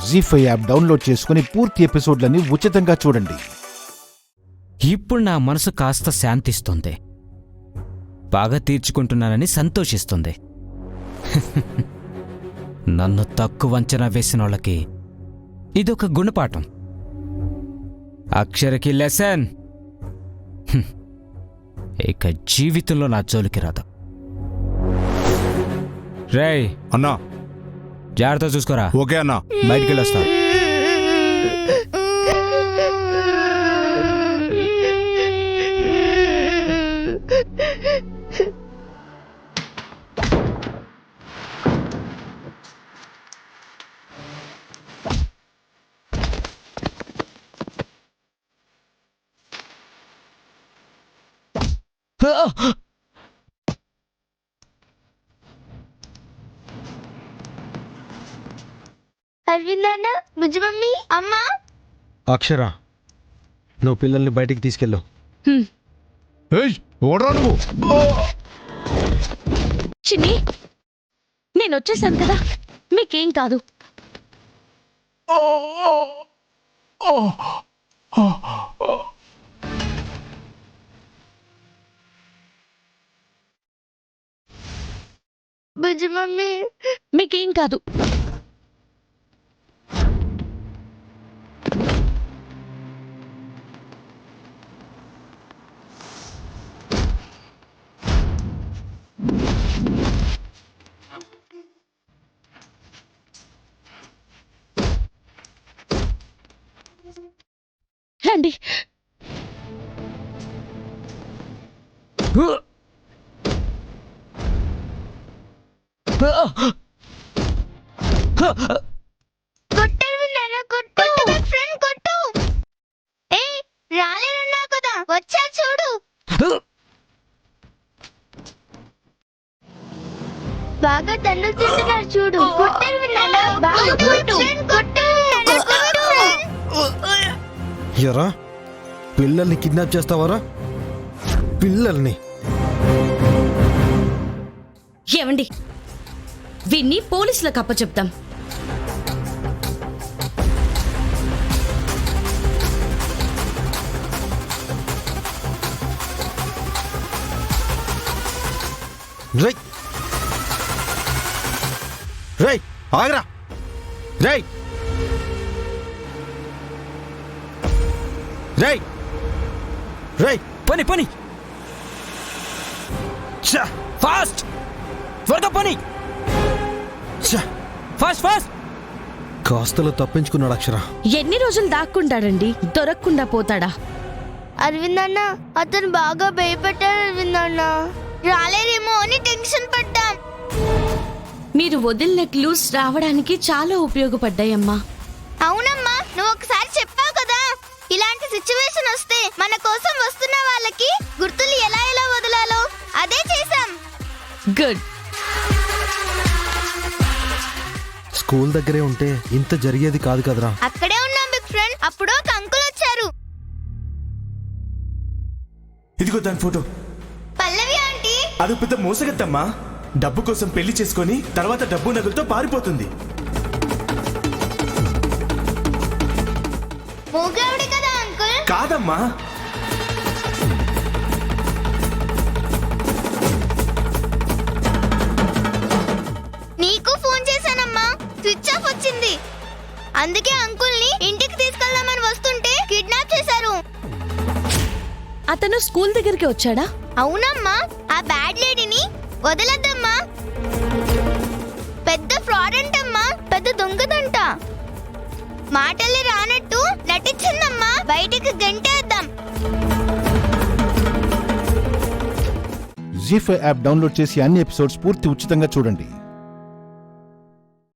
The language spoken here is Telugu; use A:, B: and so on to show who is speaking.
A: జీ5 యాప్ డౌన్లోడ్ చేసుకుని పూర్తి ఎపిసోడ్లని ఉచితంగా చూడండి.
B: ఇప్పుడు నా మనసు కాస్త శాంతిస్తుంది, బాగా తీర్చుకుంటున్నానని సంతోషిస్తుంది. నన్ను తక్కువ అంచనా వేసినోళ్ళకి ఇదొక గుణపాఠం. అక్షరకి లెసన్. ఇక జీవితంలో నా జోలికి రాదు. రేయ్
C: అన్నా,
B: జాగ్రత్త చూసుకోరా.
C: ఓకే అన్నా.
B: బయటికి వెళ్ళొస్తా.
D: అరవిందన్న, బుజ్జి మమ్మీ, అమ్మా.
E: అక్షర, నువ్వు పిల్లల్ని బయటికి తీసుకెళ్ళు.
C: ఓడరా నువ్వు.
F: చిన్ని, నేను వచ్చేసాను కదా, మీకేం కాదు.
D: బుజ్జి మమ్మీ,
F: మీకేం కాదు. రండి.
D: కొట్టు అరవిందన్న, కొట్టు. ఫ్రెండ్ కొట్టు. ఏయ్, రాలేనన్నా కదా, వచ్చా చూడు. బాగా తన్నులు తింటున్నారు చూడు. కొట్టు అరవిందన్న, బాగా కొట్టు. కొట్టు.
E: ఎరా, పిల్లల్ని కిడ్నాప్ చేస్తావారా? పిల్లల్ని
F: ఏమండి, వీన్ని పోలీసులకు అప్పచెప్తాం.
E: రేయ్ రేయ్, ఆగరా. రేయ్ రేయ్ రేయ్,
B: పని పని, ఫాస్ట్, త్వరగా పని, ఫాస్ట్ ఫాస్ట్.
E: కాస్తలో తప్పించుకున్నాడు అక్షర.
F: ఎన్ని రోజులు దాక్కుంటాడండి, దొరకకుండా పోతాడా?
D: అరవిందన్న, అతను బాగా భయపడ్డాడు. అరవిందన్న రాలేదేమో అని టెన్షన్ పడ్డాం.
F: మీరు వదిలిన క్లూస్ రావడానికి చాలా ఉపయోగపడ్డాయమ్మా.
D: అవునమ్మా, నువ్వు ఒకసారి చెప్పావు కదా, ఇలాంటి సిచ్యువేషన్ వస్తే మన కోసం వస్తున్న వాళ్ళకి గుర్తులు ఎలా ఎలా వదలాలో అదే చేశాం.
F: గుడ్.
E: స్కూల్ దగ్గరే ఉంటే ఇంత జరిగేది కాదు కదరా.
D: అక్కడే ఉన్నాం బిగ్ ఫ్రెండ్. అప్పుడు ఒక అంకుల్ వచ్చారు.
G: ఇదిగో దాని ఫోటో.
D: పల్లవి ఆంటీ.
G: అది పెద్ద మోసగత్తమ్మా. డబ్బు కోసం పెళ్లి చేసుకొని తర్వాత డబ్బు నగలతో పారిపోతుంది.
D: మూగావిడి కదా అంకుల్?
G: కాదమ్మా.
D: నీకు ఫోన్ చేశానమ్మా, స్విచ్ ఆఫ్ వచ్చింది. అందుకే అంకుల్ ని ఇంటికి తీసుకెళ్దామని వస్తుంటే కిడ్నాప్ చేశారు.
F: అతను స్కూల్ దగ్గరికి వచ్చాడా?
D: అవునమ్మా, ఆ బ్యాడ్ లేడీని వదలద్దమ్మా. పెద్ద ఫ్రాడ్ అంటమ్మా, పెద్ద దొంగదంట. మాటల్ని రానట్టు నటించిందమ్మా. బయటికి గంటేద్దాం.
A: జీ5 యాప్ డౌన్లోడ్ చేసి అన్ని ఎపిసోడ్స్ పూర్తి ఉచితంగా చూడండి.